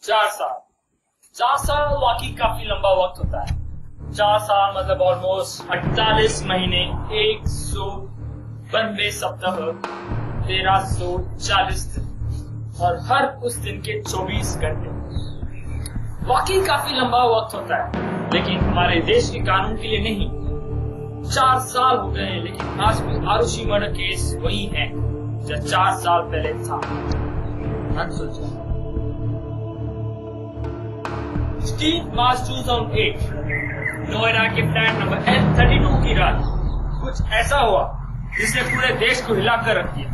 4 साल। 4 साल वाकई काफी लंबा वक्त होता है। 4 साल मतलब ऑलमोस्ट 48 महीने, 192 सप्ताह, 1340 दिन और हर उस दिन के 24 घंटे। वाकई काफी लंबा वक्त होता है, लेकिन हमारे देश के कानून के लिए नहीं। 4 साल हो गए, लेकिन आज भी आरुषि मर्डर केस वही है जो 4 साल पहले था। मार्च 2008 नोएडा के फ्लैट नंबर L32 की रात कुछ ऐसा हुआ जिसने पूरे देश को हिलाकर रख दिया।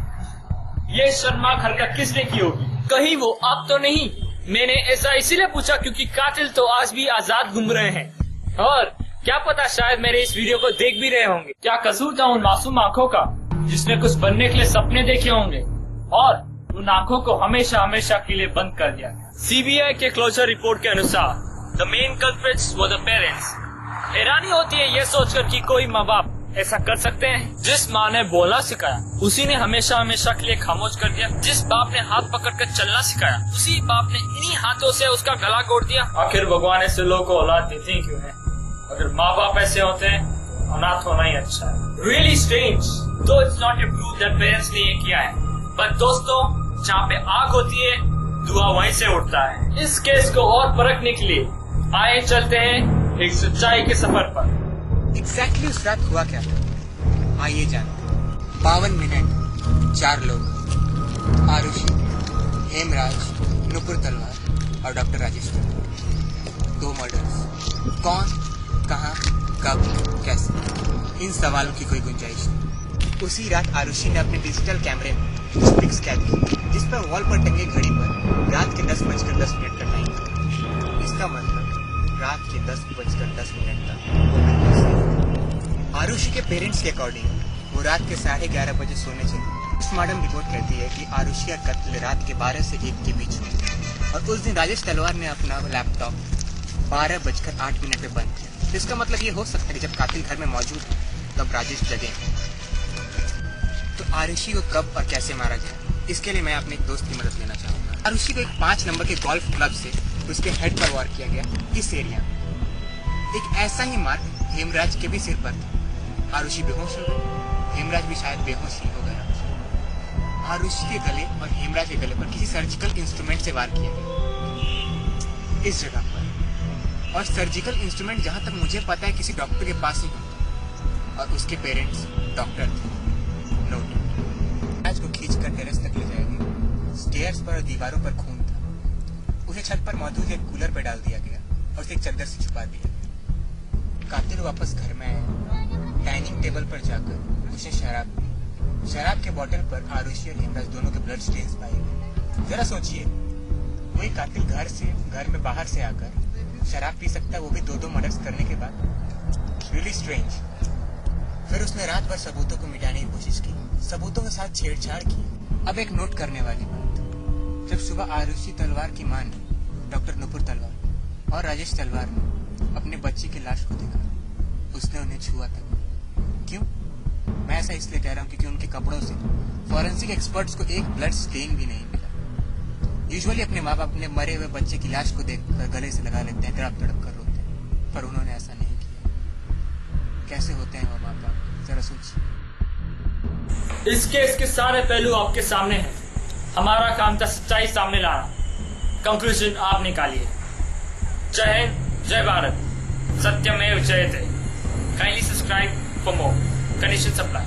ये शर्मनाक हरकत किसने की होगी? कहीं वो आप तो नहीं? मैंने ऐसा इसीलिए पूछा क्योंकि कातिल तो आज भी आजाद घूम रहे हैं और क्या पता शायद मेरे इस वीडियो को देख भी रहे होंगे। क्या कसूर था उन मासूम आंखों का जिसने कुछ बनने के लिए सपने देखे होंगे और उन आंखों को हमेशा हमेशा के लिए बंद कर दिया। सीबीआई के क्लोजर रिपोर्ट के अनुसार the main culprits were the parents. हैरानी होती है ये सोचकर कि कोई माँ बाप ऐसा कर सकते हैं। जिस माँ ने बोलना सिखाया उसी ने हमेशा हमेशा के लिए खामोश कर दिया। जिस बाप ने हाथ पकड़कर चलना सिखाया उसी बाप ने इन्हीं हाथों से उसका गला घोट दिया। आखिर भगवान ऐसे लोगों को औलाद देते ही क्यों है? अगर माँ बाप ऐसे होते हैं तो अनाथ होना ही अच्छा है। रियली स्ट्रेंज, दो it's not a proof that parents ने ये किया है, पर दोस्तों जहाँ पे आग होती है धुआं वहीं से उठता है। इस केस को और परखने के लिए आए चलते हैं एक सच्चाई के सफर पर। एग्जैक्टली उस रात हुआ क्या था आइए जानते। 52 मिनट, 4 लोग, आरुषि, हेमराज, नुपुर तलवार और डॉक्टर राजेश तलवार। 2 मर्डर्स। कौन, कहां, कब, कैसे, इन सवालों की कोई गुंजाइश नहीं। उसी रात आरुषि ने अपने डिजिटल कैमरे में कुछ पिक्स कैद की जिस पर वॉल पर टंगे घड़ी पर रात के 10:10 का टाइम था। इसका मतलब रात के 10:10 तक आरुषि के पेरेंट्स के अकॉर्डिंग वो रात के 11:30 बजे सोने चले। पोस्टमार्टम रिपोर्ट कहती है कि आरुषि का कत्ल रात के 12 से 1 के बीच में और उस दिन राजेश तलवार ने अपना लैपटॉप 12:08 पे बंद किया। इसका मतलब ये हो सकता है कि जब कातिल घर में मौजूद है तब राजेश जगे। तो आरुषि को कब और कैसे मारा गया, इसके लिए मैं अपने एक दोस्त की मदद लेना चाहूंगा। आरुषि को एक 5 नंबर के गोल्फ क्लब से उसके हेड पर वार किया गया। इस एरिया में एक ऐसा ही मार हेमराज के भी सिर पर था। आरुषि बेहोश हो गई, हेमराज भी शायद बेहोश ही हो गया। आरुषि के गले और हेमराज के गले पर किसी सर्जिकल इंस्ट्रूमेंट से वार किया गया इस जगह पर। और सर्जिकल इंस्ट्रूमेंट जहां तक मुझे पता है किसी डॉक्टर के पास ही होता और उसके पेरेंट्स डॉक्टर थे। नोट, आज को खींचकर टेरेस तक ले जाएंगे। स्टेयर्स पर और दीवारों पर खून था। उसे छत पर मौजूद एक कूलर पे डाल दिया गया और उसे एक चादर से छुपा दिया गया। कातिल वापस घर में आया। डाइनिंग टेबल पर जाकर उसने शराब के बोतल पर आरुषि और हेमराज दोनों के ब्लड स्टेन्स पाए गए। जरा सोचिए, कोई कातिल घर में बाहर से आकर शराब पी सकता है, वो भी 2 मर्डर्स करने के बाद। Really strange. फिर उसने रात भर सबूतों को मिटाने की कोशिश की, सबूतों के साथ छेड़छाड़ की। अब एक नोट करने वाली बात, जब सुबह आरुषि तलवार की मां ने डॉक्टर नुपुर तलवार और राजेश तलवार ने अपने बच्चे की लाश को देखा, उसने उन्हें छुआ तक। क्यों? मैं ऐसा इसलिए कह रहा हूँ क्योंकि उनके कपड़ों से फॉरेंसिक एक्सपर्ट्स को एक ब्लड स्टेन भी नहीं मिला। यूजुअली अपने माँ बाप अपने मरे हुए बच्चे की लाश को देखकर गले से लगा लेते हैं, तड़प कर रोते हैं, पर उन्होंने ऐसा नहीं किया। कैसे होते हैं वो माँ बाप, जरा सोचिए। इस केस के सारे पहलू आपके सामने हैं। हमारा काम था सच्चाई सामने लाना। कंक्लूजन आप निकालिए। जय हिंद, जय भारत, सत्यमेव जयते। Kindly subscribe for more. Condition supply.